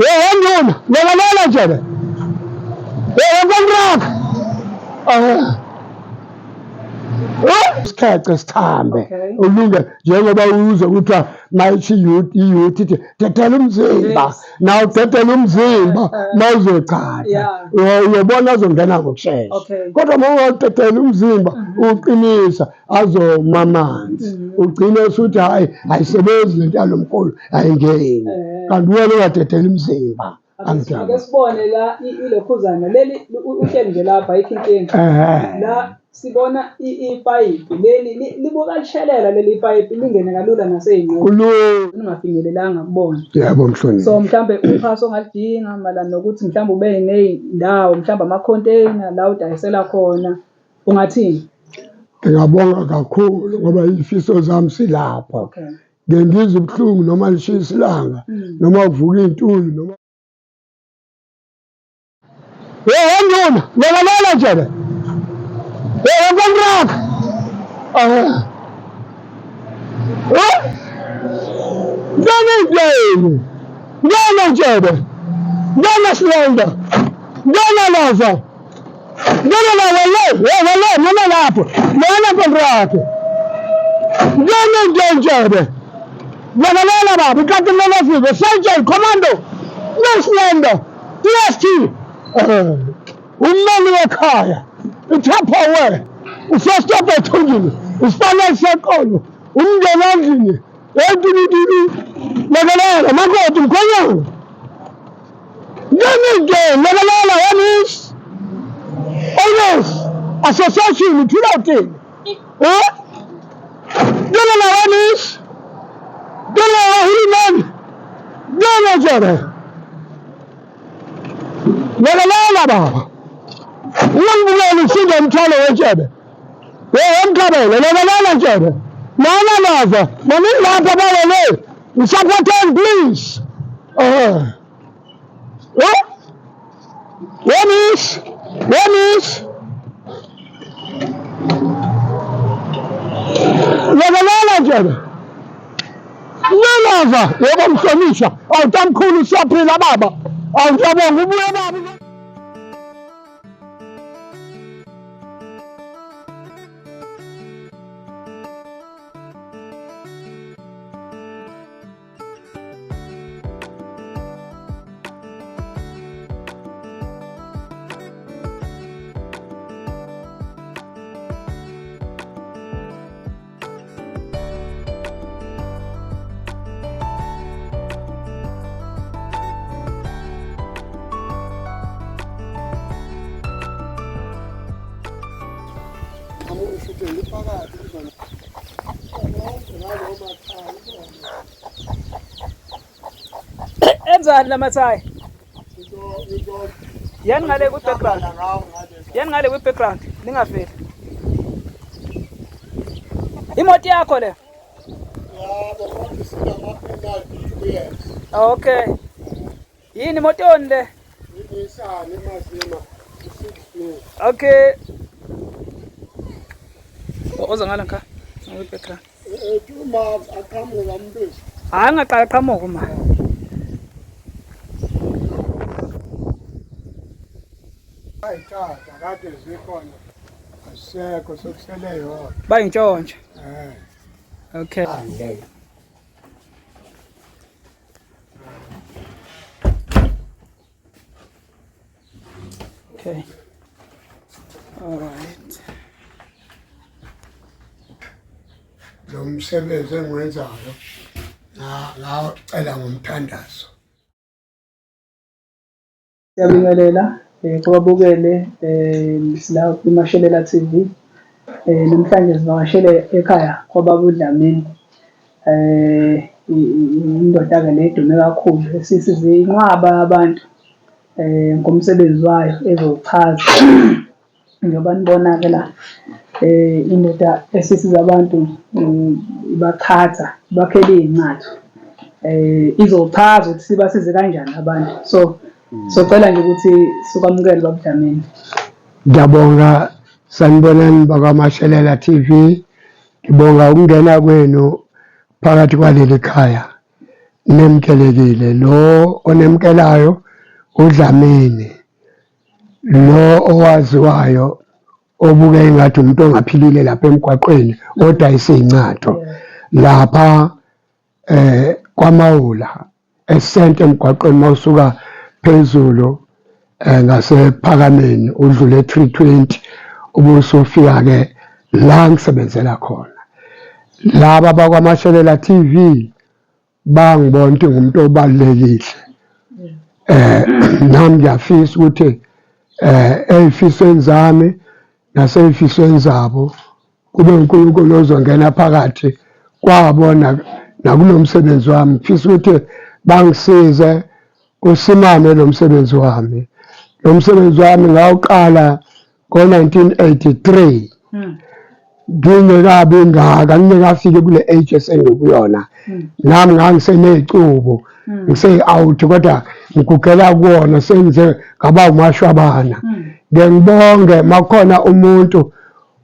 Yanduna, lalela nje. Contract. Isikhathi sithambe ulunge njengoba uzwe kuthiwa mayithi youth ithi thethela umzimba nawu thethela umzimba mawuzochatha uyobona azongena ngokushesha kodwa uma ungathethela umzimba uqinisa azoma amanzi ugcine usuthi hayi ayisebenzi lento yalomkhulu ayingeni kanti wena ungathethela umzimba. Ake sibone la ilokhuzana leli uhleli nje lapha ayikho inkinga la sibona ipayipi leli libuka lishelela leli ipayipi lingene kalula nasey'nqola ningafinyelelanga kubona. Yebo mhlonishwa. So mhlambe uxhaso ongalidinga malana nokuthi mhlambe ube ney'ndawo mhlambe ama-container la udayisela khona ungathini? Ngingabonga kakhulu ngoba iy'fiso zami silapha. Ngengizwe ubuhlungu noma lishisa ilanga noma kuvuka iy'ntuli noma Yanduna, lalela nje. Contract. Ngana nje. Ngana silonda. Ngana laza. Ngana la noma lapho. Ngana contract. Ngana nje. Lalela baba, ikati lelo fike. Sergeant Commando. Neslender. DST. Umnani wekhaya Tupperware usostopha ethungile isifanele sekolo umndeni endlini edididi lekelela makoti mkhonyana ngene lekelela yanis ones association thilawuthini ngene yanis ngene yahulumeni ngene njebe lekelela baba ungibukela usinda umthwalo wetshebe wemkhabele lekelela njebe nana laza maningi lapha balele usupporters please Yemis lekelela njebe nalaza yebo mhlonishwa awutamkhulu siyaphila baba awujabonga ubuye baba. Enzani lamathayi? Yani ngale ku-background. Yani ngale kwi-background. Ningafeli. Imoto yakho le? Yabo, yes. Okay. Yini imoto yoni le? Nisane mazima. Okay. Oza ngala nka. Kwi-background. Uma aqhamuka mbisi. Hayi ngaqala qhamuka ma. Tata kade zikhona asekho sokusele yona Bayintshontsho. Okay. Okay. All right. Lo msebenzi engiwenzayo ngacela ngomthandazo. Siyabingelela kwababukele la kuMashelela TV namhlanje sivakashele ekhaya kwababa uDlamini indoda ke ledume kakhulu esisize inqwaba abantu ngomsebenzi wayo ezochaza njengoba nibona ke la indoda esisiza abantu ibakhatha bakhele izincwadi izochaza ukuthi sibasize kanjani abantu socela nje ukuthi sikwamukele baba Dlamini. Ngiyabonga sanibonani bakwaMashelela TV. Ngibonga ukungena kwenu phakathi kwaleli khaya. nemukelekile. Lo onemukelayo uDlamini, lo owaziwayo obuke engathi umuntu ongaphilile lapha emgwaqweni odayisa iy'ncato lapha kwaMawula esente emgwaqweni mawusuka phezulu ngasephakameni udlule 320 ubusufika-ke la ngisebenzela khona. Laba bakwaMashelela TV bangibona ukuthi ngumuntu obalulekile. Nami ngiyafisa ukuthi ey'fisweni zami nasey'fisweni zabo kube uNkulunkulu ozongena phakathi kwabo nakulo msebenzi wami. Ngifisa ukuthi bangisize usimame lo msebenzi wami. Lo msebenzi wami ngawuqala ngo-1983 ngingekabi ngaka ngingekafike kule age esengikuyona. Nami ngangiseney'cubu ngise-out kodwa ngigugela kuwona sengize ngaba umashwabana. Ngiyangibonge makukhona umuntu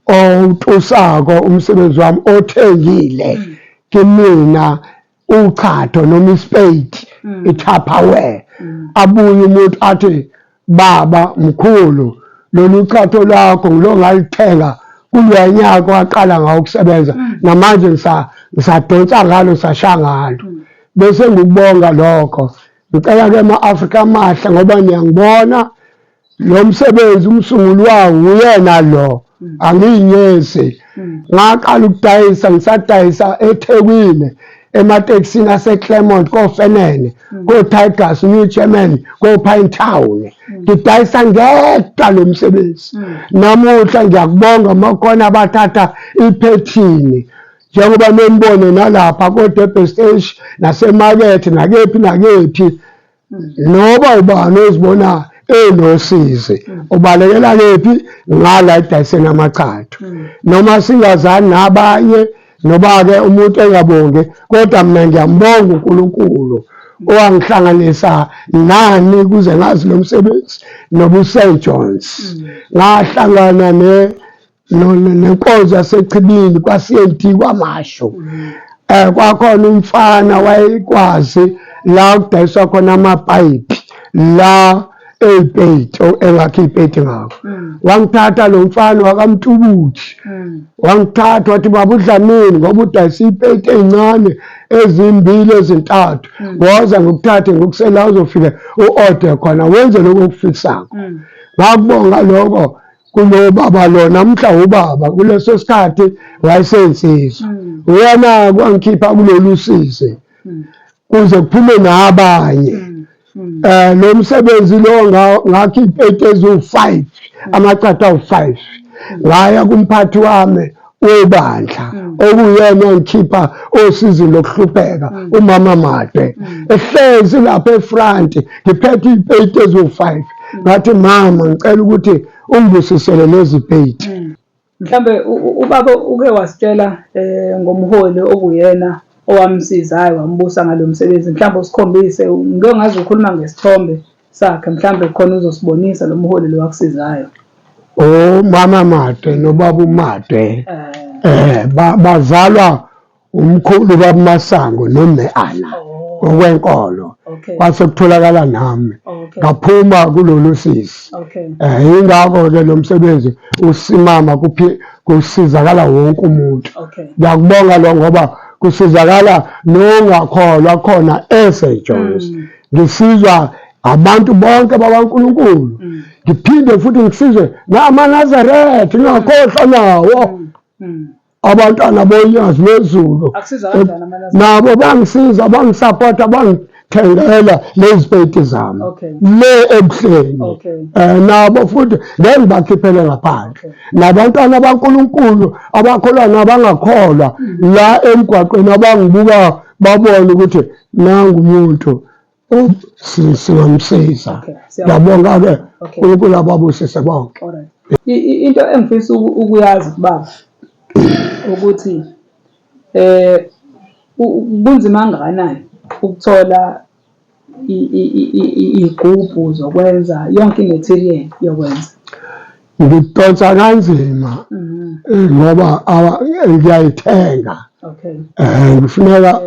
owutusako umsebenzi wami othengile kimina uchato noma ispade i-Tupperware. Abuye umuntu athi baba mkhulu lolu chato lwakho ngilo ngalithenga kuloya nyaka waqala ngawo ukusebenza namanje ngisadonsa ngalo sasha ngalo. Bese ngikubonga lokho. Ngicela-ke ama-Afrika amahle ngoba niyangibona lo msebenzi umsunguli wawo uyena lo, angiyinyesi. Ngaqala ukudayisa ngisadayisa eThekwini ematekisini ase-Claremont koFenene ko-Tigers, New German, ko-Pinetown. Ngidayisa ngedwa lo msebenzi. Namuhla ngiyakubonga makukhona abathatha iphethini njengoba nembone nalapha ko-Durban Stage nasemakethe nakephi noba ubani ozibona enosizi ubalekela kephi ngala edayiseni amachato noma singazani nabanye noba-ke umuntu engabonge kodwa mina ngiyambonga uNkulunkulu owangihlanganisa nani kuze ngazi lo msebenzi nobu-St. John's. Ngahlangana nenkonzo yasechibini kwa-CNT kwaMasho. Kwakhona umfana wayekwazi la kudayiswa khona amapayipi la ey'peyiti engakho iy'peyiti ngakho. Wangithatha lo mfana wakaMtubuthi wangithatha wathi baba uDlamini ngoba udayisa iy'peyiti ey'ncane ezimbili ezintathu woza ngikuthathe ngokusela uzofika u-ode khona wenze lokho okufikisako. Ngakubonga lokho kulo baba lo namhla ubaba kuleso sikhathi wayesensizwa. Uyena kwangikhipha kulolu sizi kuze kuphume nabanye. Lo msebenzi lo ngakho iy'peyiti eziwu-5 amachato awu-5 ngaya kumphathi wami webandla okuyena ongikhipha osizini lokuhlupheka umama Made ehlezi lapha efranti ngiphethe iy'peyiti eziwu-5 ngathi mama ngicela ukuthi ungibusisele lezi peyiti. Mhlambe ubaba uke wasitshela ngomholi okuyena owamsizayo wambusa ngalo msebenzi. Mhlambe usikhombise ngeke ngaze ukhuluma ngesithombe sakhe mhlambe khona uzosibonisa lo mholi lo wakusizayo. Mama Made nobaba uMade bazalwa umkhulu kaMasango noMeana okwenkolo. Kwase kutholakala nami ngaphuma kulolu sisi. Yingakho-ke lo msebenzi usimama kusizakala wonke umuntu. Ngiyakubonga lo ngoba kusizakala nongakholwa khona e-St. John's. Ngisizwa abantu bonke bakaNkulunkulu. Ngiphinde futhi ngisizwe ngamaNazaretha ngingakhohlwa nawo. Abantwana bonyazi bezulu nabo bangisiza bangisapota bangithengela lezi peyiti zami le ebuhleni. Nabo futhi ngeke ngibakhiphele ngaphandle. Nabantwana baNkulunkulu abakholwa nabangakholwa la emgwaqweni abangibuka babone ukuthi nangu umuntu singamsiza. Ngiyabonga-ke uNkulunkulu ababusise bonke. Into engifisa ukuyazi baba ukuthi kunzima kangakanani ukuthola iy'gubhu zokwenza yonke i-material yokwenza. Ngidonsa kanzima ngoba ngiyayithenga. Ngifuneka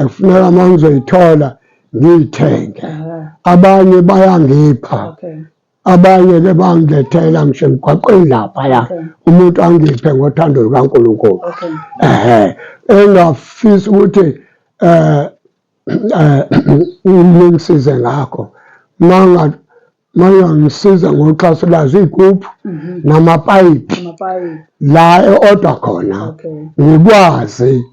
kufuneka uma ngizoyithola ngiyithenge. Abanye bayangipha, abanye-ke bangilethela ngisho emgwaqweni laphaya, umuntu angiphe ngothando lukaNkulunkulu. Engafisa ukuthi ngisize ngakho, mangangisiza ngoxhaso lazo iy'gubhu namapayipi la e-order khona ngikwazi.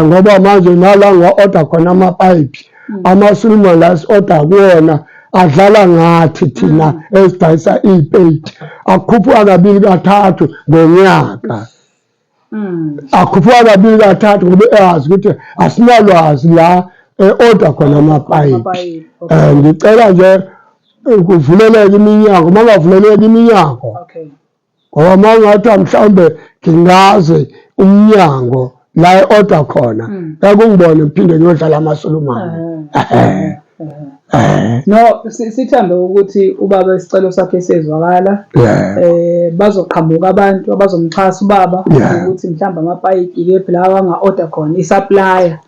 Ngoba manje nala nga-order khona amapayipi, amaSulumane la si-order kuwona adlala ngathi thina esidayisa iy'peyiti, akhuphuka kabili kathathu ngonyaka. Akhuphuka kabili kathathu ngoba eyazi ukuthi asinalwazi la e-order khona amapayipi. Ngicela nje kuvuleleke iminyango, uma ngavuleleka iminyango, ngoba uma ngathiwa mhlawumbe ngingazi umnyango la e-order khona, ngakungibone ngiphinde ngiyodlala amaSulumane. No, sithembe ukuthi ubaba isicelo sakhe sezwakala. Bazoqhamuka abantu abazomxhasa ubaba ukuthi mhlawumbe amapayipi kephi lawa anga-order khona i-supplier.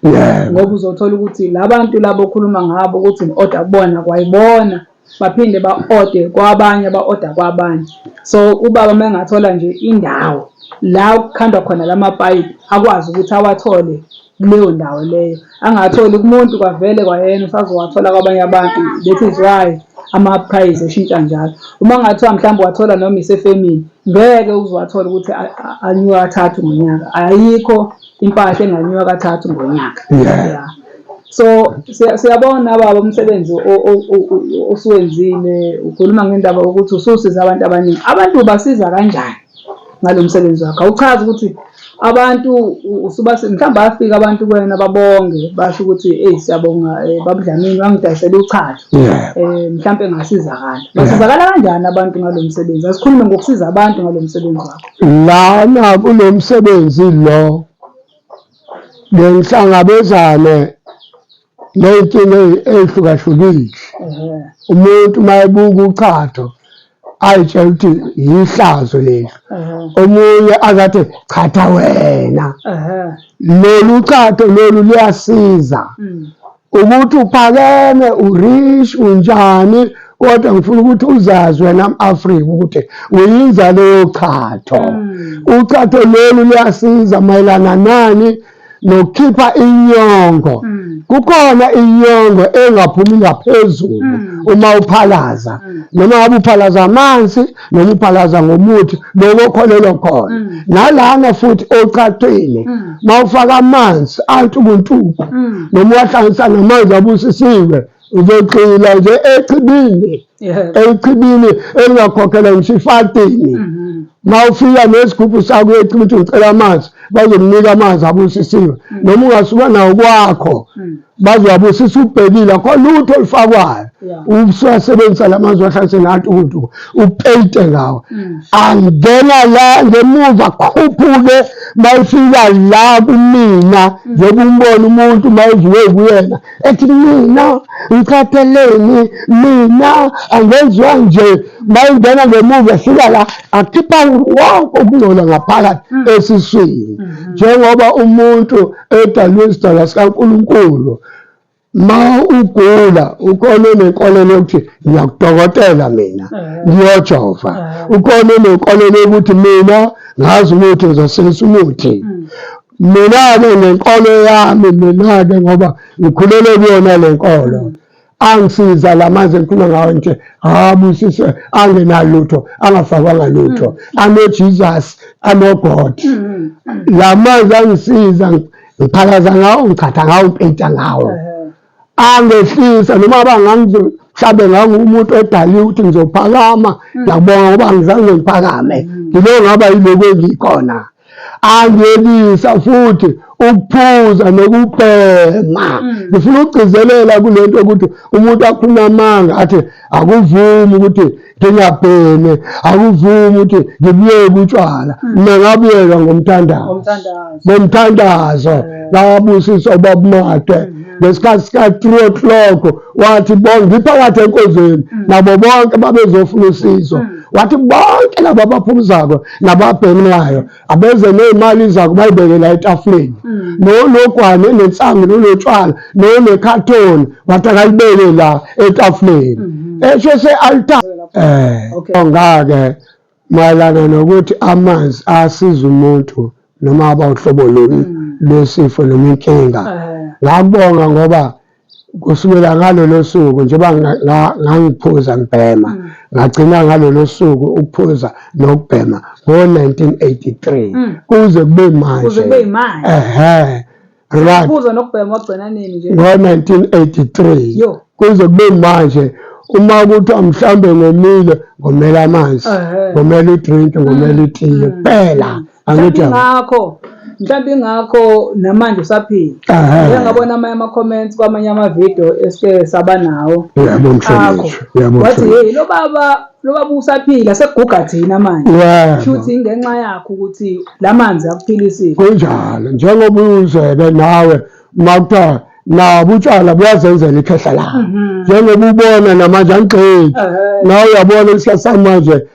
Ngoba uzothola ukuthi labantu labo okhuluma ngabo ukuthi ni-order kubona kwayibona, baphinde ba-order kwabanye ba-order kwabanye. So ubaba uma engathola nje indawo la kukhandwa khona lamapayipi, akwazi ukuthi awathole kuleyo ndawo leyo, angatholi kumuntu kwavele kwayena usazowathola kwabanye abantu. That is why ama-price eshintsha njalo. Uma ngathiwa mhlawumbe wathola noma isefemini, ngeke uzowathola ukuthi anyuka kathathu ngonyaka. Ayikho impahla enganyuka kathathu ngonyaka. So siyabona baba umsebenzi osuwenzile. Ukhuluma ngendaba ukuthi ususiza abantu abaningi. Abantu basiza kanjani ngalo msebenzi wakho? Awuchazi ukuthi abantu mhlawumbe bafika abantu kuwena babonge basho ukuthi siyabonga babuDlamini wangidayisela uchacho, mhlawumbe engasizakala. Basizakala kanjani abantu ngalo msebenzi? Asikhulume ngokusiza abantu ngalo msebenzi wakho. Lana kulo msebenzi lo ngihlangabezane ney'nkinga ey'hlukahlukile. Umuntu uma ebuka uchacho ayitshela ukuthi yihlazo leli, omunye akathi chatha wena. Lolu chacho lolu luyasiza ukuthi uphakeme, urish, unjani, kodwa ngifuna ukuthi uzazi wena mAfrika ukuthi uyinza leyo chacho. Uchacho lolu luyasiza mayelana nani nokukhipha inyongo. Kukhona inyongo engaphumi ngaphezulu uma uphalaza, noma ngabe uphalaza amanzi noma uphalaza ngomuthi lokho okholelwa khona. Nalana futhi ochacheni uma ufaka amanzi antukuntuku noma uwahlanganisa namanzi abusisiwe, uzoqila nje echibini, echibini elingakhokhela ngisho ifatini. Uma ufika nesigubhu sakho uyochima ukuthi ngicela amanzi, bazomnika amanzi abusisiwe. Noma ungasuka nawo kwakho bazowabusisa ubhekile, akho lutho olufakwayo. Usuyasebenzisa la manzi wahlanganise nantukuntuku upeyite ngawo. Angena la ngemuva khuphuke mayifika la kumina, njengoba umbona umuntu mayevuke kuyena ethi mina ngichatheleni, mina angenziwa nje. Mayingena ngemuva ehlika la akhipha wonke ukungcola ngaphakathi esiswini. Njengoba umuntu edalwe isidalwa sikaNkulunkulu, ma ugula ukhona nenkolelo yokuthi ngiyakudokotela mina ngiyojova. Ukhona nenkolelo yokuthi mina ngazi umuthi ngizosilisa umuthi. Mina-ke nenkolo yami, mina-ke ngoba ngikhulele kuyona le nkolo, angisiza la manzi engikhuluma ngawo nje, abusise angenalutho, angafakwanga lutho, ano-Jesus, ano-God. La manzi angisiza, ngiphalaza ngawo, ngichatha ngawo, ngipeyita ngawo. Angehlisa noma mhlawumbe ngangumuntu odaliwe ukuthi ngizophakama, ngiyabonga ngoba angizange ngiphakame, ngilo ngaba yiloko engikhona. Angelisa futhi ukuphuza nokubhema. Ngifuna ukugcizelela kule nto ukuthi umuntu akhuluma amanga athi akuvumi ukuthi ngingabheme, akuvumi ukuthi ngibuyeke utshwala. Mina ngabuyeka ngomthandazo ngabusisa uBabuMate. Ngesikhathi sika-3 o'clock wathi bonke ngiphakathi enkonzweni nabo bonke babezofuna usizo. wathi bonke laba abaphumuzako nababhenqayo abeze ney'mali zako bayibeke la etafuleni nonogwane nensangu nonotshwala nonekhathoni wathi akalibeke la etafuleni esho se-altar ngake mayelana nokuthi amanzi asiza umuntu noma aba uhlobo luni lwesifo noma inkinga ngakubonga ngoba kusukela ngalolo suku njengoba ngangiphuza ngibhema ngagcina ngalolo suku ukuphuza nokubhema ngo-1983 kuze kube manje right uphuza nokubhema wagcina nini nje ngo-1983 kuze kube manje uma kuthiwa mhlambe ngomile ngomela amanzi ngomela udrink ngomela itiye kuphela angithi mhlawumbe ingakho namanje usaphila ngeke ngabona amanye ama-comments kwamanye ama-video esike saba nawo wathi hey lo baba usaphila sekuguga thina manje futhi ngenxa yakho ukuthi la manzi akuphilisile kunjalo njengoba uzebe nawe makuthiwa nabo utshwala buyazenzela ikhehla lawo njengoba ubona namanje angiqedi nawe uyabona isikhathi samanje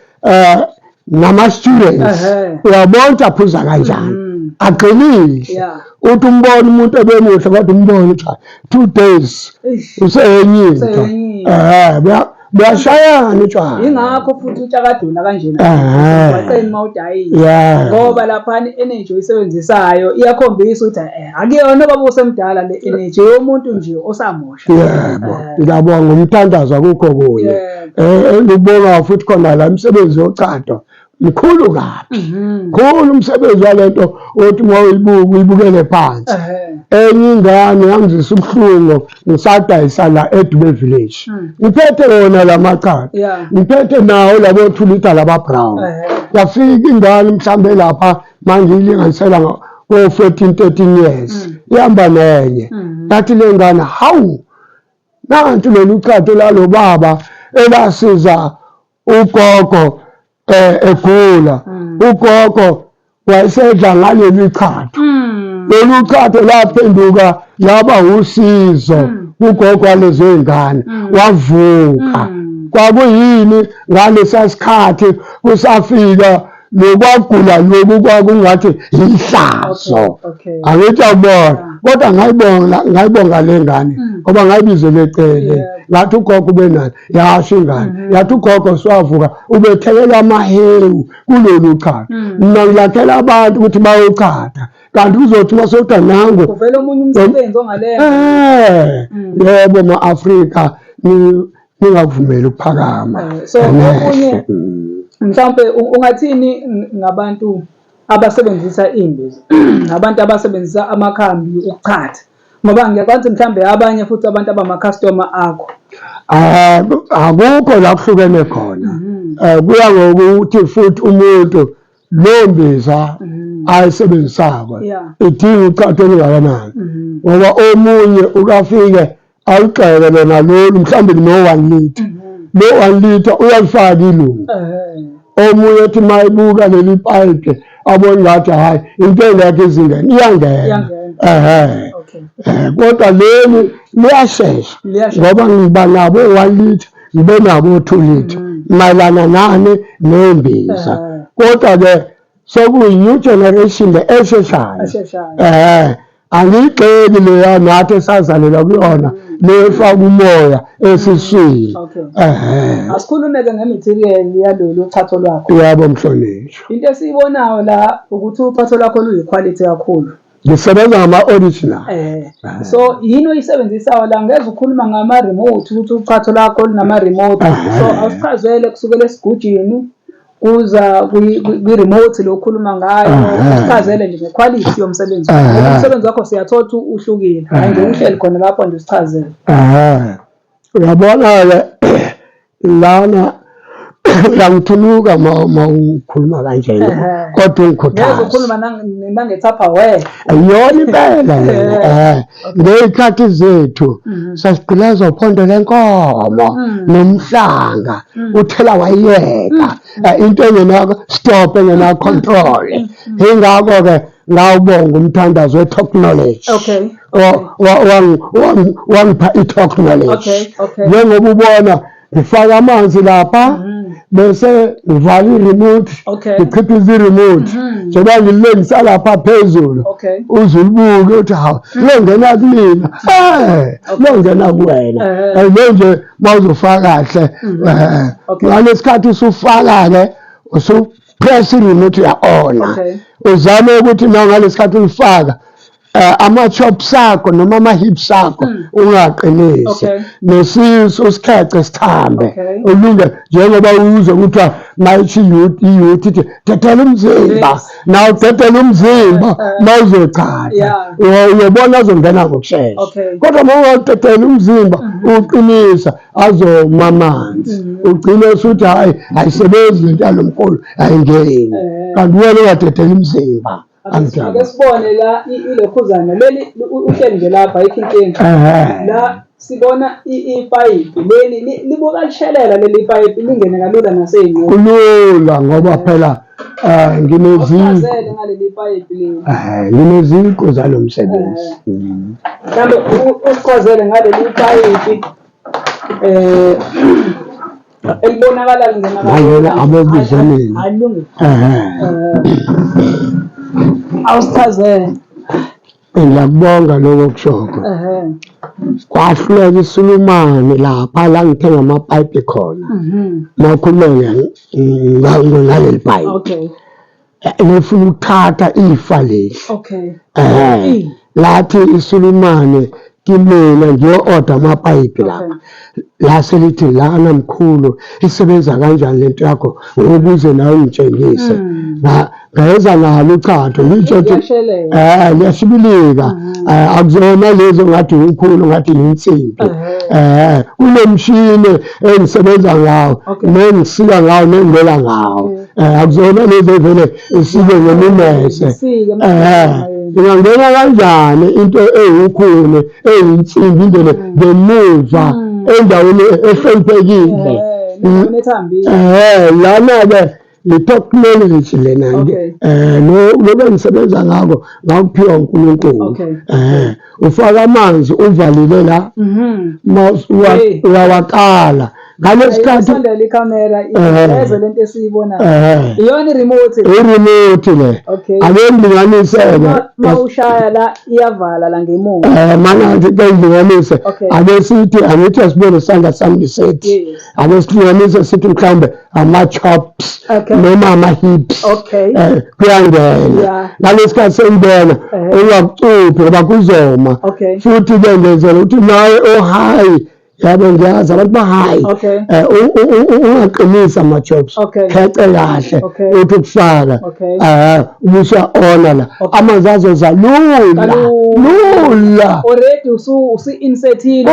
nama-students uyabona aphuza kanjani aqinile uthi umbona umuntu ebemuhle kodwa umbona uthi 2 days useyenyinto buyashayana utshwala ingakho futhi utshakaduna kanjena waqeni uma udayile ngoba laphana i-energy oyisebenzisayo iyakhombisa ukuthi akuyona obaba usemdala le energy yomuntu nje osamosha ngiyabonga umthandazo akukho kunye ngikubonga futhi khona la umsebenzi yocato mkhulu kabi khulu umsebenzi walento othi uma uyibukele phansi enye ingane yangizisa ubuhlungu ngisadayisa la eDube Village ngiphethe wona la maqhaqa ngiphethe nawo labo 2 liter laba brown yafika ingane mhlambe lapha manje ilinganisela ngo-14-13 years ihamba nenye yathi le ngane hawu nanti lolu chato lalo baba elasiza ugogo egula ugogo wayesedla ngaleli chatho lolu chatho laphenduka laba usizo ugogo walezo ngane wavuka kwakuyini ngalesa sikhathi kusafika lokwagula loku kwakungathi ihlazo angithi awubona kodwa ngayibonga le ngane ngoba ngayibizele ecele ngathi ugogo benani yasho ingane yathi ugogo siwavuka ubethelela amahewu kulolu chatha mina ngilakhela abantu ukuthi bayochatha kanti kuzothi uma sewuda nangu kuvela omunye umsebenzi ongalenza yebo ma-Afrika ningakuvumeli ukuphakama so okunye mhlawumbe ungathini ngabantu abasebenzisa imbiza abantu abasebenzisa amakhambi ukuchatha ngoba ngiyakwazi mhlawumbe abanye futhi abantu abama-customer akho akukho la kuhlukene khona kuya ngokuthi futhi umuntu lo mbiza ayisebenzisako idinga uchatha olungakanani ngoba omunye ukafike aligxeke lona lolu mhlawumbe no-1 liter lo-1 liter uyalifaka ilungu omunye ethi mayibuka leli pipe abona ngathi hayi into engekho izingene iyangena kodwa leli liyashesha ngoba ngiba nabo 1 liter ngibe nabo 2 liter mayelana nani nembiza kodwa-ke sekuyi-new generation le esheshayo angiyigxeki leya nathi esazalela kuyona lefaka umoya esiswini asikhulume-ke nge-material yalolu chatho lwakho yabo mhlonishwa into esiyibonayo la ukuthi uchatho lwakho luyi-quality kakhulu ngisebenza ngama-original so yini oyisebenzisayo la ngeze ukhuluma ngama-remote ukuthi uchatho lwakho lunama-remote so awusichazele kusukela esigujini kuza kwi-remote lo ukhuluma ngayo usichazele nje ngequality yomsebenzi ngoba umsebenzi wakho siyathola ukuthi uhlukile hayi nje uhleli khona lapho nje usichazele uyabona-ke lana uyangithuluka ma ukhuluma kanjena kodwa ungikhuthaza ukhuluma nange-Tupperware yona impela leyo ngey'khathi zethu sasigqileza uphondo lenkomo nomhlanga uthela wayiyeka into engenako stop engenako control ingakho-ke ngawubonga umthandazo we-technology wangipha i-technology njengoba ubona ngifaka amanzi lapha bese ngivala i-remote, ngikhiphize i-remote njengoba ngilengisa lapha phezulu uze ulibuke uthi hawu longena kumina longena kuwena nje mawuzofaka kahle ngalesikhathi usufaka-ke usupress i-remote uya-ona uzame ukuthi naw ngalesikhathi ulifaka ama-chops akho noma ama-hips akho ungaqinisi nesisu usikhece sithambe ulunge njengoba uzwe kuthiwa mayisho i-youth ithi thethela umzimba naw thethela umzimba mawuzochatha uyobona azongena ngokushesha kodwa uma ungawuthethela umzimba uqinisa azoma amanzi ugcine suthi hayi ayisebenzi lento yalomkhulu ayingeni kanti wena ungathethela umzimba. Ake sibone la ilokhuzana leli uhleli nje lapha ayikho inkinga la sibona ipayipi leli libuka lishelela leli payipi lingene kalula nasey'nqeni kulula ngoba phela ngaleli payipi leli ngineziqu zalo msebenzi mhlawumbe usichazele ngaleli payipi elibonakala lingena abobize mina awusichazele. Ngiyakubonga lokho kushoko. Kwahluleka iSulumane lapha la ngithenga amapayipi khona. Makhuleka ngaleli payipi. Ngifuna ukuthatha ifa leli. Lathi iSulumane kimina ngiyo-order amapayipi lapha. La selithi lana mkhulu isebenza kanjani lento yakho ukuze nawe ngitshengise. Ngayeza nalo uchacho ngitsho ukuthi liyashibilika akuzona lezo ngathi ukhulu ngathi insimbi kunemshini engisebenza ngawo nengisika ngawo nengibela ngawo akuzona lezo vele isike ngemimese ngingangena kanjani into eyikhulu eyinsimbi indlela ngemuva endaweni ehloniphekile lana-ke i-technology lena lo engisebenza ngako ngakuphiwa uNkulunkulu ufaka amanzi uvalile la uyawakala ngalesikhathi ikhamera iveze lento esiyibonayo iyona i-remote le ake ngilinganisele mawushaya la iyavala la ngemuva mana ke ngilinganise ake sithi angithi asibone isandla sami lisethi ake silinganise sithi mhlawumbe ama-chops noma ama-hips kuyangena ngalesikhathi sengibona ungakucuphi ngoba kuzoma futhi-ke ngenzela ukuthi nawe ohayi yabo ngiyazi abantu bahayi ungaqinisa ama-jobs khece kahle uthi ukufaka ubusa-ona la amanzi azoza lula already usi-insethile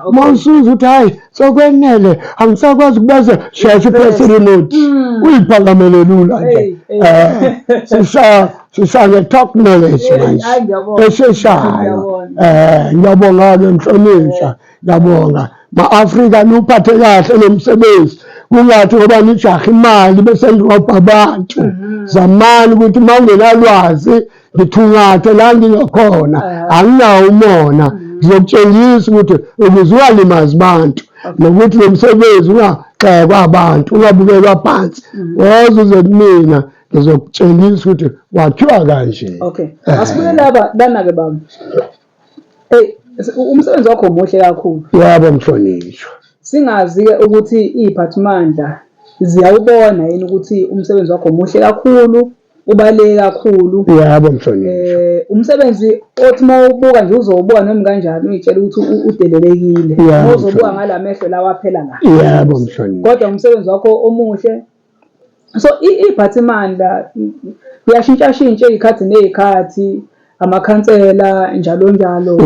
uma usuza ukuthi hayi sokwenele angisakwazi ukubeza sheshe upress i-remote uyiphakamele lula nje sishaya nge-technology manje esheshayo ngiyabonga-ke mhlonishwa ngiyabonga ma-Afrika nuphathe kahle nomsebenzi kungathi ngoba nijaha imali bese nirobha abantu zamani ukuthi uma ungenalwazi ngithungathe la ngingakhona anginawo umona ngizokutshengisa ukuthi ukuze ungalimazi abantu nokuthi lo msebenzi ungagxekwa abantu ungabukelwa phansi woze uze kumina ngizokutshengisa ukuthi wakhiwa kanje. Asibuye lana-ke baba umsebenzi wakho muhle kakhulu. Yebo mhlonishwa. Singazi-ke ukuthi iy'phathimandla ziyawubona yini ukuthi umsebenzi wakho muhle kakhulu ubaluleke kakhulu. Yebo mhlonishwa. Umsebenzi othi uma ubuka nje uzowubuka noma kanjani uyitshela ukuthi udelelekile uma uzobuka ngala mehlo lawa aphela ngayo. Yebo mhlonishwa. Kodwa umsebenzi wakho omuhle. So iy'phathimandla kuyashintshashintsha iy'khathi ney'khathi amakhansela njalo njalo.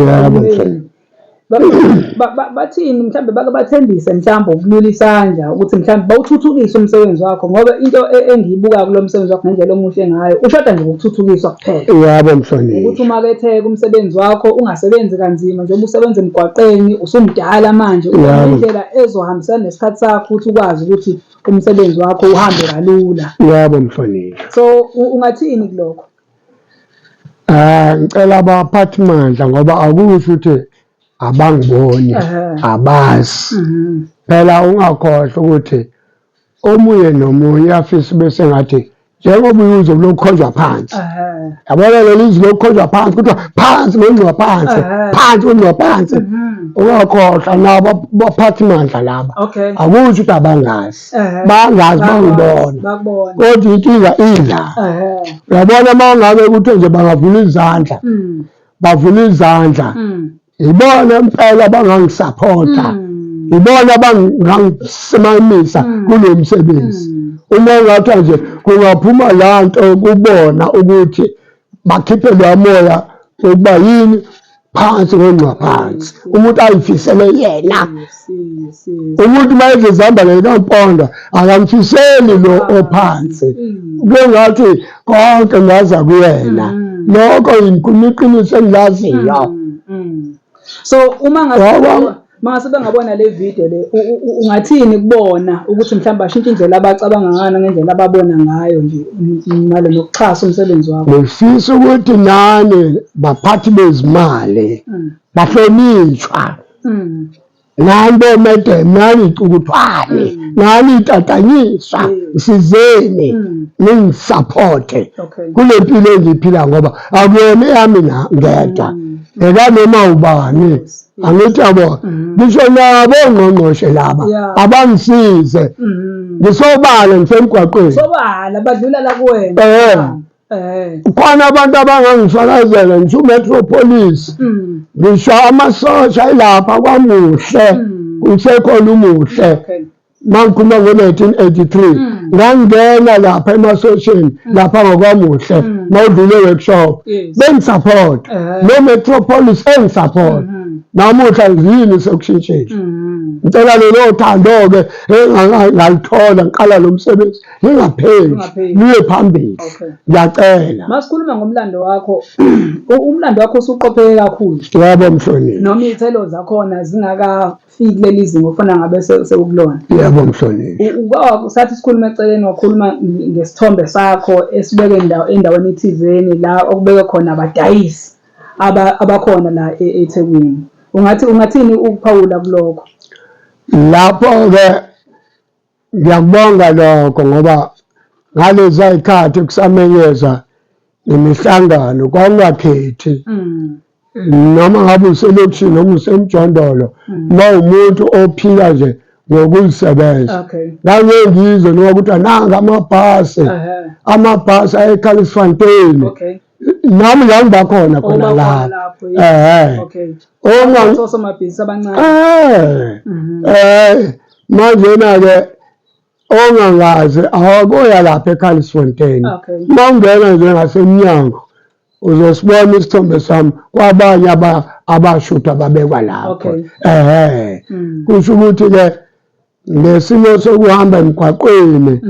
Bathini mhlawumbe bake bathembise mhlawumbe ukulula isandla ukuthi mhlawumbe bawuthuthukise umsebenzi wakho ngoba into engiyibuka kulo msebenzi wakho ngendlela omuhle ngayo ushoda nje ngokuthuthukiswa kuphela. Yebo mhlonishwa. Ukuthi umaketheke umsebenzi wakho ungasebenzi kanzima njengoba usebenza emgwaqeni usumdala manje indlela ezohambisana nesikhathi sakho ukuthi ukwazi ukuthi umsebenzi wakho uhambe kalula. Yebo mhlonishwa. So ungathini kulokho? Ngicela abaphathimandla ngoba akusho ukuthi abangiboni abazi phela ungakhohlwa ukuthi omunye nomunye afisa bese ngathi njengoba uyuzo lokukhonjwa phansi yabona leli izwi lokukhonjwa phansi kuthiwa phansi ngengqiwa phansi phansi ngengqiwa phansi ungakhohlwa nabo baphathimandla laba akusho ukuthi abangazi bangazi bangibona kodwa inkinga ila uyabona uma ngabe kuthiwe nje bangavula izandla bavula izandla ibona impela abangangisaphotha ibona abangangisimamisa kulo msebenzi uma ngathiwa nje kungaphuma la nto kubona ukuthi bakhiphe lo moya ukuba yini phansi ngengqiwa phansi umuntu ayifisele yena umuntu uma edle zihamba ngekampondo akamfiseli lo ophansi kungathi konke ngaza kuyena lokho iqiniso engilaziyo. So uma mase bengabona le video le ungathini kubona ukuthi mhlawumbe bashintshe indlela abacabanga ngayo ngendlela ababona ngayo nje ngalo nokuxhasa umsebenzi wabo. Ngifisa ukuthi nani baphathi bezimali bahlonishwa nani bomede nani icukutwane nani itatanyiswa sizeni ningisupporte kule mpilo engiphila ngoba akuyona eyami ngedwa noma ubani angithi yabo ngisho nabo ongqongqoshe laba abangisize ngisobala ngisemgwaqweni sobala badlula la kuwena khona abantu abangangifakazela ngisho uMetropolis ngisho amasosha ilapha kwamuhle kusekhona umuhle mangikhuluma ngo-1983 ngangena lapha emasosheni lapha ngokwamuhle mawudlule workshop bengisupport no-Metropolis engisupport namuhla yini sekushintshile ngicela lelo thando-ke ngalithola ngiqala lo msebenzi ngingapheli niye phambili ngiyacela. Masikhuluma ngomlando wakho umlando wakho usuqopheke kakhulu yebo mhlonishwa noma iy'thelo zakhona zingakafiki kuleli zinga ofuna ngabe sewukulona. Yebo mhlonishwa sathi sikhuluma eceleni wakhuluma ngesithombe sakho esibeke endaweni ethizeni la okubeke khona abadayisi abakhona la eThekwini ungathini ukuphawula kulokho? Lapho-ke ngiyakubonga lokho ngoba ngalezi ayikhathi kusamenyezwa nemihlangano kwakungakhethi noma ngabe uselokishini noma usemjondolo uma umuntu ophila nje ngokuzisebenza ngangengizwe noma kuthiwa nanga amabhasi ayeKalisifontein nami ngangibakhona khona lapho manjena-ke ongangazi awakoya lapha eKalisifontein uma ungena nje ngasemnyango uzosibona isithombe sami kwabanye abashutha babekwa lapho kusho ukuthi-ke ngesimo sokuhamba emgwaqweni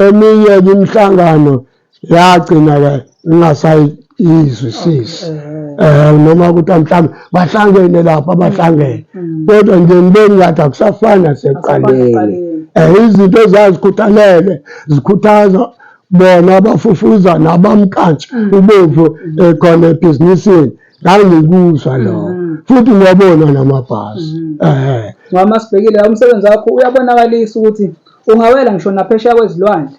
eminye-ke imihlangano yagcina-ke ngingasayizwisisi noma kuthiwa mhlawumbe bahlangene lapho abahlangene kodwa nje ngibeni ngathi akusafani nasekuqaleni izinto ezazikhuthalele zikhuthaza bona abafufuza nabamkantshi ubovu khona ebhizinisini ngangikuzwa lo futhi ngiyabona namabhasi ngoba sibhekile umsebenzi wakho uyabonakalisa ukuthi ungawela ngisho naphesheya kwezilwandle.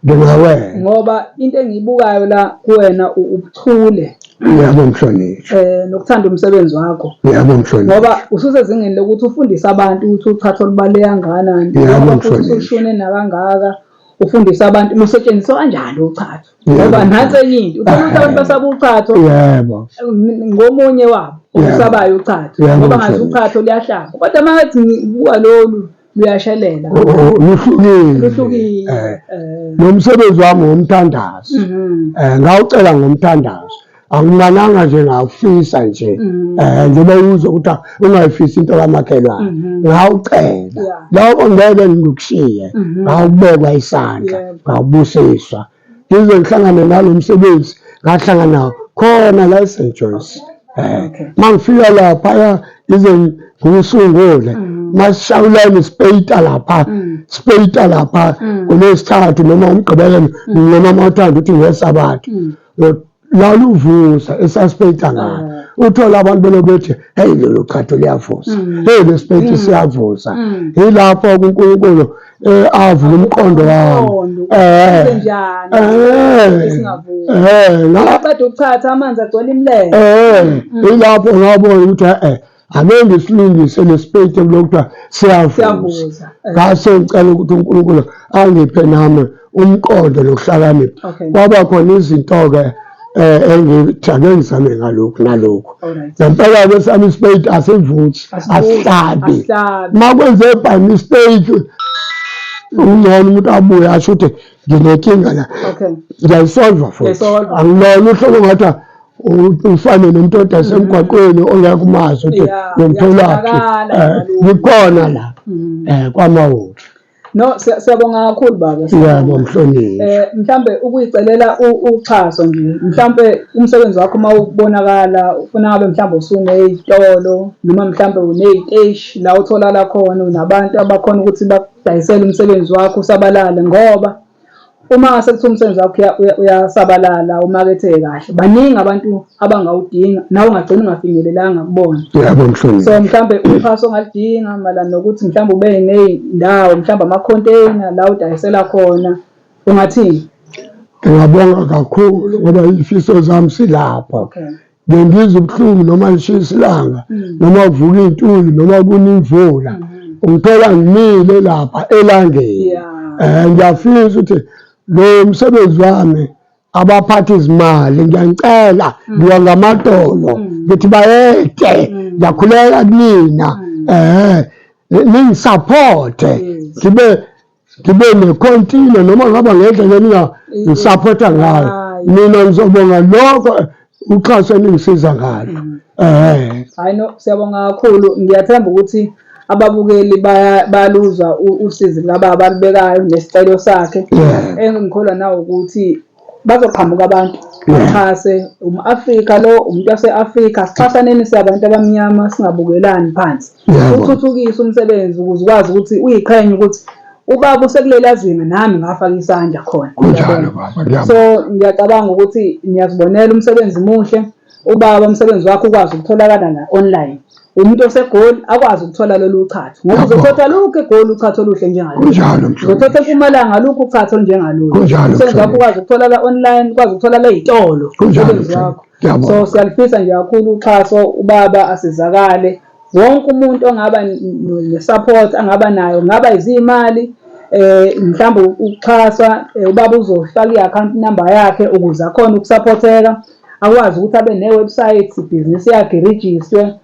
Ngingawela ngoba into engiyibukayo la kuwena ubuchule. Yebo mhlonishwa nokuthanda umsebenzi wakho. Yebo mhlonishwa ngoba ususezingeni lokuthi ufundise abantu ukuthi uchacho olubaluleke kangakanani ngoba usushone nakangaka ufundisa abantu lusetshenziswa kanjani uchacho ngoba nansi enye into uthola ukuthi abantu basaba uchacho ngomunye wabo usabayo uchacho ngoba ngathi uchacho liyahlaba kodwa mangathi ngibuka lolu luyashelela luhlukile nomsebenzi wami ngomthandazo ngawucela ngomthandazo akumananga nje ngawufisa nje njengoba uzwe ukuthi ungayifisi into kamakhelwane ngawucela lokho ngeke ngikushiye ngawubekwa isandla ngawubusiswa ngize ngihlangane nalo msebenzi ngahlangana khona la eSt Joyce mangifika lapha ize ngiwusungule masishawulane speyita lapha kulesithathu noma umgqibelo noma mawuthanda ukuthi ngesabatha laluvusa esasipeyita ngayo uthola abantu belobethi hey lelo khatho liyavusa hey lesiphethu siyavusa yilapho uNkulunkulu avula umqondo wami ngaqeda ukuchatha amanzi agcwele imlele yilapho ngabona ukuthi ake ngisilungise lesiphethu lokuthiwa siyavusa ngase ngicela ukuthi uNkulunkulu angiphe nami umqondo nokuhlakanipha kwaba khona izinto-ke engithake ngizame ngalokhu nalokhu ngempela besami isipeyiti asivuthi asihlabi uma kwenze by mistake ungcono umuntu abuye asho ukuthi nginenkinga la ngiyayisolva futhi angilona uhlobo ngathi ufane nomuntu odayisa emgwaqweni ongekho umazi ukuthi nomtholaphi ngikhona la kwamawuthi. No, siyabonga kakhulu baba. Yebo mhlonishwa. Mhlambe ukuyicelela uxhaso nje. Mhlambe umsebenzi wakho mawubonakala ufuna ngabe mhlambe usunezitolo noma mhlambe uneziteshi la utholala khona unabantu abakhona ukuthi bakudayisele umsebenzi wakho usabalale ngoba uma ngase kuthi umsebenzi wakho uyasabalala umakethe kahle baningi abantu abangawudinga nawe ungagcina ungafinyelelanga kubona. Yebo mhlonishwa. So mhlambe uxhaso ongalidinga malana nokuthi mhlambe ube nezindawo mhlambe ama-container la udayisela khona ungathini? Ngiyabonga kakhulu ngoba izifiso zami silapho. Ngengizwe ubuhlungu noma lishisa ilanga noma kuvuka iy'ntuli noma kuna imvula ungithola ngimile lapha elangeni. Ngiyafisa ukuthi lo msebenzi wami abaphathi izimali ngiyanicela ngiwa ngamadolo ngithi bayede ngiyakhuleka kunina ningisapothe ngibe necontainer noma ngaba ngendlela ningisapotha ngayo mina ngizobonga lokho uxhaso eningisiza ngalo. Hayi no siyabonga kakhulu ngiyathemba ukuthi ababukeli baluzwa usizi lababa alibekayo nesicelo sakhe engikholwa nawe ukuthi bazoqhamuka abantu baxhase umAfrika lo umuntu wase-Afrika sixhasaneni siyabantu abamnyama singabukelani phansi uthuthukise umsebenzi ukuze ukwazi ukuthi uyiqhenye ukuthi ubaba usekulela zima nami ngafaka isandla khona. So ngiyacabanga ukuthi niyazibonela umsebenzi muhle ubaba umsebenzi wakho ukwazi ukutholakala na online. Umuntu osegoli akwazi ukuthola lolu uchatho ngoba uzothatha lokho egoli uchatho oluhle njengalolu uzothatha eMpumalanga lokho uchatho njengalolu umsebenzi wakho ukwazi ukuthola online ukwazi ukuthola lezitolo umsebenzi wakho. So siyalifisa nje kakhulu uxhaso ubaba asizakale wonke umuntu ongaba ne-support angaba nayo ngaba izimali mhlawumbe ukuxhasa ubaba uzofaka i-account number yakhe ukuze akhona ukusupporteka akwazi ukuthi abe ne-website ibhizinisi yakhe iregister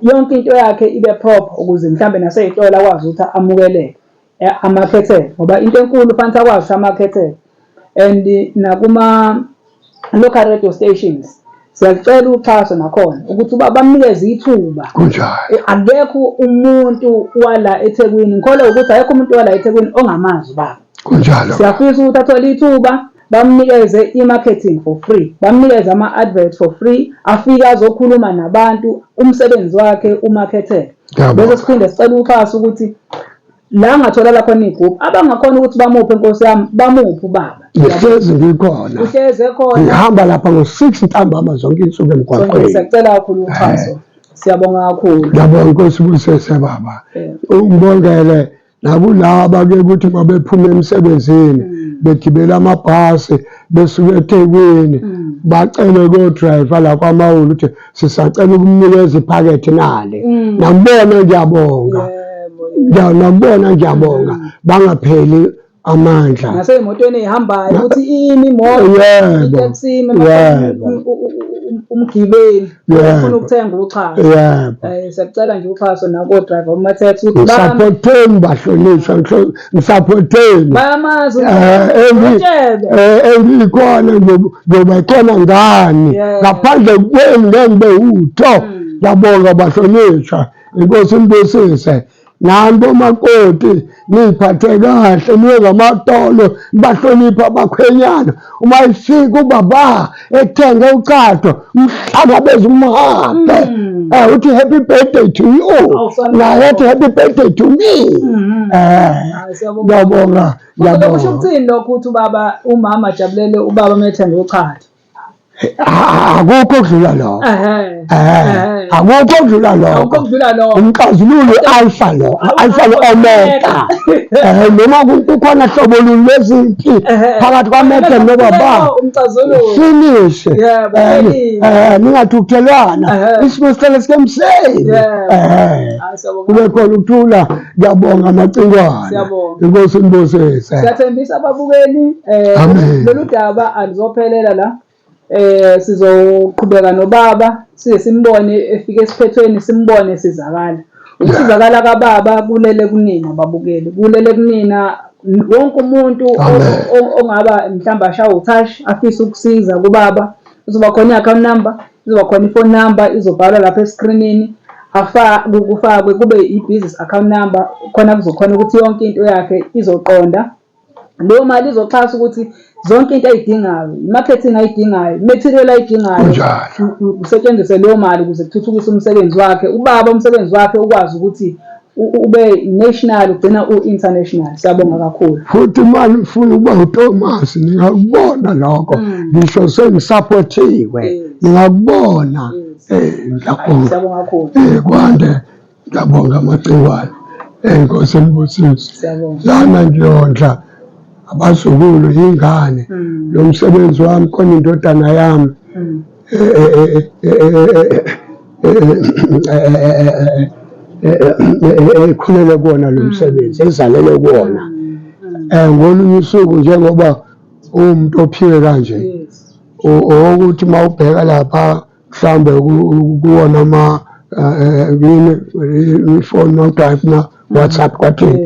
yonke into yakhe ibe proper ukuze mhlambe naseyitolo akwazi ukuthi amukeleke amakhethelo ngoba into enkulu fanele akwazi ukuthi amakhethelo and nakuma local radio stations siyacela uxhaso nakhona ukuthi bamnikeze ithuba akekho umuntu wala eThekwini ngikholwa ukuthi akekho umuntu wala eThekwini ongamazi baba siyafisa ukuthi athole ithuba bamnikeze i-marketing for free bamnikeze ama-advert for free afike azokhuluma nabantu umsebenzi wakhe umakhethele bese siphinde sicela uxhaso ukuthi la ngatholala khona igroup abangakhona ukuthi bamuphe inkosi yami bamuphe ubaba uhlezi ngikhona uhlezi ekhona ngihamba lapha ngo-6 ntambama zonke insuku emgwaqweni siyacela kakhulu uxhaso siyabonga kakhulu ngiyabonga inkosi Busese baba ungibongele nakulaba ke ukuthi mabephuma emsebenzini begibela amabhasi besuke eThekwini bacele ko-driver la kwaMawulu ukuthi sisacela ukumnikeza iphakethe nale nambona ngiyabonga nambona ngiyabonga bangapheli amandla nasey'motweni ey'hambayo ukuthi ini imoto iteksini umgibeli ufuna ukuthenga uxhaso siyakucela nje uxhaso nako-driver bama-taxi ukuthi ngisaphotheni bahlonishwa ngisaphotheni bayamazi engikhona ngiyoba khona ngani ngaphandle kwenu ngeke ngibe utho ngiyabonga bahlonishwa inkosi Mbusise nani bomakoti niyiphathe kahle niye ngamatolo nibahlonipha abakhwenyana uma ifika ubaba ethenge uchato mhlangabeza umhamba uthi happy birthday to you naye ethi happy birthday to me ngiyabonga kusho ukuthini lokho ukuthi ubaba umama ajabulele ubaba uma ethenge uchato akukho okudlula lokho. Akukho okudlula lokho. Umxazululo alpha lo, alpha lo omega. Noma kukhona hlobo luni lwezimpi phakathi kwaMega nobaba. Finish. Ningathukuthelwana. Isimo sicela sikemseni. Kube khona ukuthula. Ngiyabonga Macingwane. Inkosi inibusise. Siyathembisa ababukeli lolu daba alizophelela la. Sizoqhubeka nobaba size simbone efike esiphethweni simbone sizakala. Ukusizakala kababa kulele kunina babukeli. Kulele kunina wonke umuntu ongaba mhlamba ashaya utouch afisa ukusiza kubaba. Uzoba khona i-account number, izoba khona i-phone number izobhalwa lapha escreenini. Kufakwe kube i-business account number khona kuzokhona ukuthi yonke into yakhe izoqonda. Leyo mali izoxhasa ukuthi zonke into ayidingayo, marketing ayidingayo, material ayidingayo, kusetshenziswe leyo mali ukuze kuthuthukiswe umsebenzi wakhe. Ubaba umsebenzi wakhe ukwazi ukuthi ube national ugcina u-international. Siyabonga kakhulu. Futhi manje ufuna ukuba uThomas, ngiyakubona lokho. Ngisho sengisupportiwe. Ngiyakubona. Siyabonga kakhulu. Kwande ngiyabonga Macingwane. Inkosi inibusise. Lana ngiyondla abazukulu ingane. Lo msebenzi wami khona indodana yami ekhulele kuwona lo msebenzi, ezalele kuwona. Ngolunye usuku njengoba umuntu ophile kanje, ukuthi uma ubheka lapha mhlambe kuwona ama ifoni mawutype na WhatsApp kwaphela.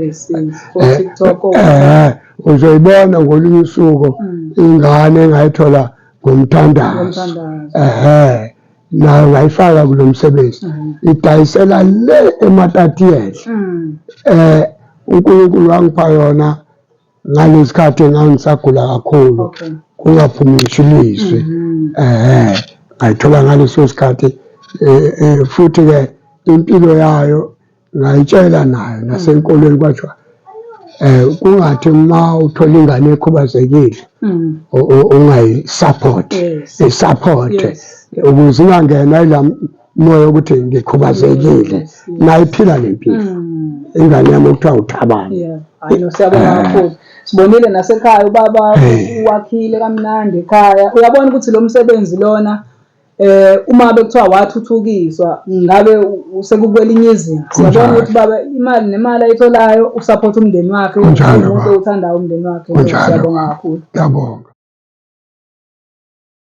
Uzoyibona ngolunye usuku ingane engayithola ngomthandazo. Nayo ngayifaka kulo msebenzi. Idayisela le eMatatiyela. uNkulunkulu wangipha yona ngalesikhathi engangisagula kakhulu. Kungaphumi ngisho ilizwi. Ngayithola ngaleso sikhathi. Futhi-ke impilo yayo ngayitshela nayo nasenkolweni kwathiwa kungathi uma uthola ingane ekhubazekile ungayisupport, support ukuze ingangena ila moya ukuthi ngikhubazekile nayiphila lempilo. Ingane yami okuthiwa uThabani. Hayi siyabonga kakhulu. Sibonile nasekhaya ubaba wakhile kamnandi ekhaya. Uyabona ukuthi lo msebenzi lona uma bekuthiwa wathuthukiswa ngabe usekukwelinye izinga. Siyabona ukuthi baba imali nemali ayitholayo usupport umndeni wakhe, umuntu othandayo umndeni wakhe. Siyabonga kakhulu. Ngiyabonga.